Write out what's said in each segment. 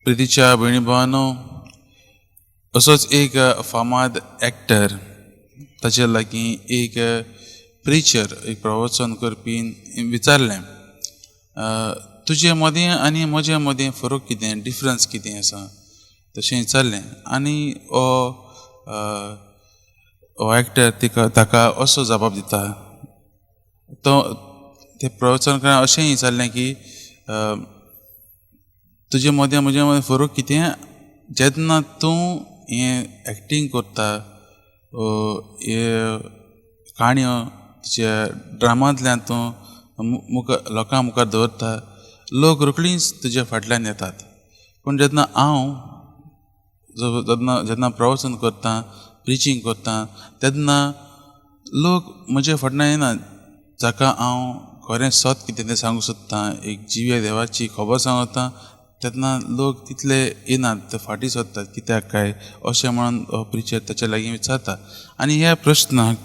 प्रितीच्या भयणी भावांनो, असोच एक फामाद एक्टर, ताचे लागीं एक प्रिचर, एक प्रवचन करपीन विचारलें, तुजे मदें आनी म्हजे मदें फरक कितें, डिफरन्स कितें आसा, तशें विचारलें. आनी हो एक्टर ताका असो जबाब दिता. तें प्रवचनकारान अशें विचारलें की तुजे मदें म्हजे मदें फरक कितें, जेन्ना तूं हें एक्टींग करता, हे काणयो तुज्या ड्रामांतल्यान तूं लोकां मुखार दवरता, लोक रोखडींच तुज्या फाटल्यान येतात. पूण जेन्ना हांव जेन्ना प्रवचन करता, प्रिचींग करता, तेन्ना लोक म्हज्या फाटल्यान येनात. जाका हांव खरें सत कितें तें सांगूंक सोदतां, एक जिव्या देवाची खबर सांगता, तेन्ना लोक तितले येनात, ते फाटीं सरतात. कित्याक काय अशें म्हणून हो प्रिचर ताचे लागीं विचारता. आनी ह्या प्रश्नाक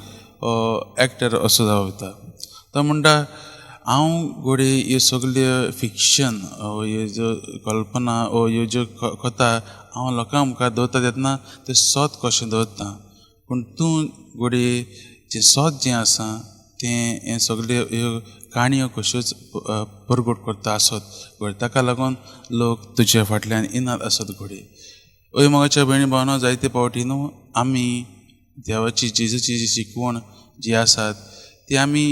एक्टर असो जबाब दिता. तो म्हणटा, हांव घोडये ह्यो सगल्यो फिक्शन, ह्यो ज्यो कल्पना, ह्यो ज्यो कथा हांव लोकां मुखार दवरता, तेन्ना तें सत कशें दवरता. पूण तूं घोडये जें सत जें आसा तें हे सगल्यो ह्यो काणयो कश्योच परगट करता आसत घोडये. ताका लागून लोक तुज्या फाटल्यान येनात आसत घोडये. ओय मोगाच्या भयणी भावांनो, जायते फावटी न्हू आमी देवाची जेजूची जी शिकवण जी आसात ती आमी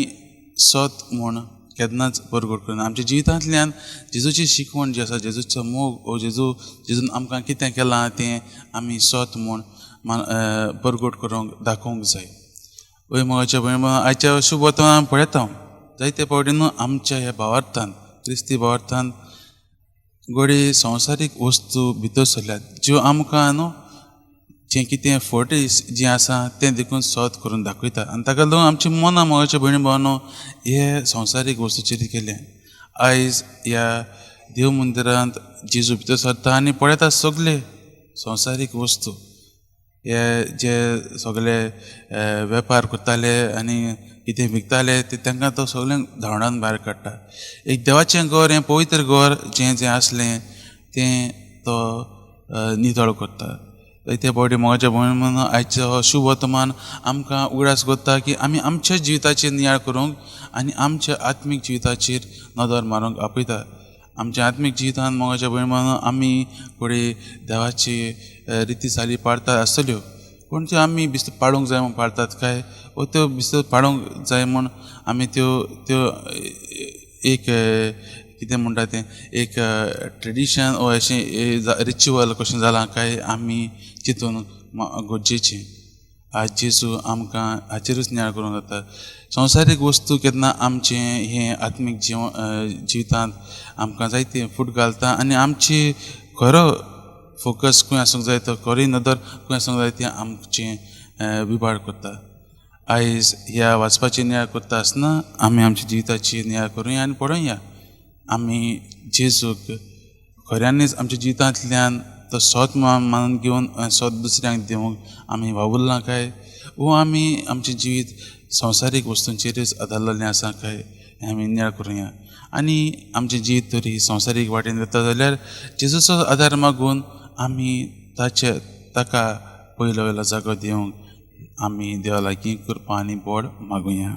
सत म्हूण केन्नाच परगट करना. आमच्या जिवितांतल्यान जेजूची शिकवण जी आसा, जेजूचो मोग, जेजून आमकां कितें केलां तें आमी सत म्हूण परगट करूंक दाखोवंक जाय. ओय मोगाच्या भयणी भावांनो, आयच्या शुभ वर्तमानांत पळयता जायते फावटी न्हू आमच्या ह्या भावार्थांत, क्रिस्ती भावार्थांत घोडये संवसारीक वस्तू भितर सरल्यात, ज्यो आमकां न्हू जें कितें फोर्टीस जें आसा तें देखून सत करून दाखयता. आनी ताका लागून आमची मनां मोगाच्या भयणी भावांनो हे संवसारीक वस्तूचेर गेले. आयज ह्या देव मंदिरांत जेजू भितर सरता आनी पळयता सगळे संवसारीक वस्तू, हे जे सगळे वेपार करताले आनी कितें विकताले ते तांकां तो सगळ्यांक धांवडावन भायर काडटा. एक देवाचें घर, हें पवित्र घर जें आसलें तें तो नितळ करता. जायते फावटी मोगाच्या भयणी भावांनो, आयचो हो शुभ वर्तमान आमकां उगडास करता की आमी आमच्या जिविताचेर नियाळ करूंक आनी आमच्या आत्मीक जिविताचेर नदर मारूंक आपयता. आमच्या आत्मीक जिवितांत मोगाच्या भयणी भावांनो, आमी फुडें देवाची रिती चाली पाळतात आसतल्यो, पूण त्यो आमी बिश्ट पाळूंक जाय म्हूण पाळतात काय, वो त्यो बिश्ट पाळूंक जाय म्हूण आमी त्यो एक कितें म्हणटा तें एक ट्रेडिशन वो अशें रिच्युअल कशें जालां काय आमी चिंतून गरजेचें. आज जेजू आमकां हाचेरूच नियाळ करूंक जाता. संवसारीक वस्तू केन्ना आमचें हें आत्मीक जिवितांत आमकां जायतें फूट घालता आनी आमची खरो फोकस खंय आसूंक जाय, तो खरी नदर खंय आसूंक जाय तें आमचें बिबाड करता. आयज ह्या वाचपाची नियाळ करता आसतना आमी आमच्या जिविताची नियाळ करुया आनी पळोवया आमी जेजूक खऱ्यांनीच आमच्या जिवितांतल्यान तो सत मानून घेवन सत दुसऱ्यांक दिवंक आमी वावुरलां काय, वो आमी आमचें जिवीत संवसारीक वस्तूंचेरच आदारलेलें आसा काय, हें आमी नियाळ करुया. आनी आमचें जिवीत तरी संवसारीक वाटेन वता जाल्यार जेजूचो आदार मागून आमी ताका पयलो जागो दिवंक आमी देवा लागीं कृपा आनी बोड मागुया.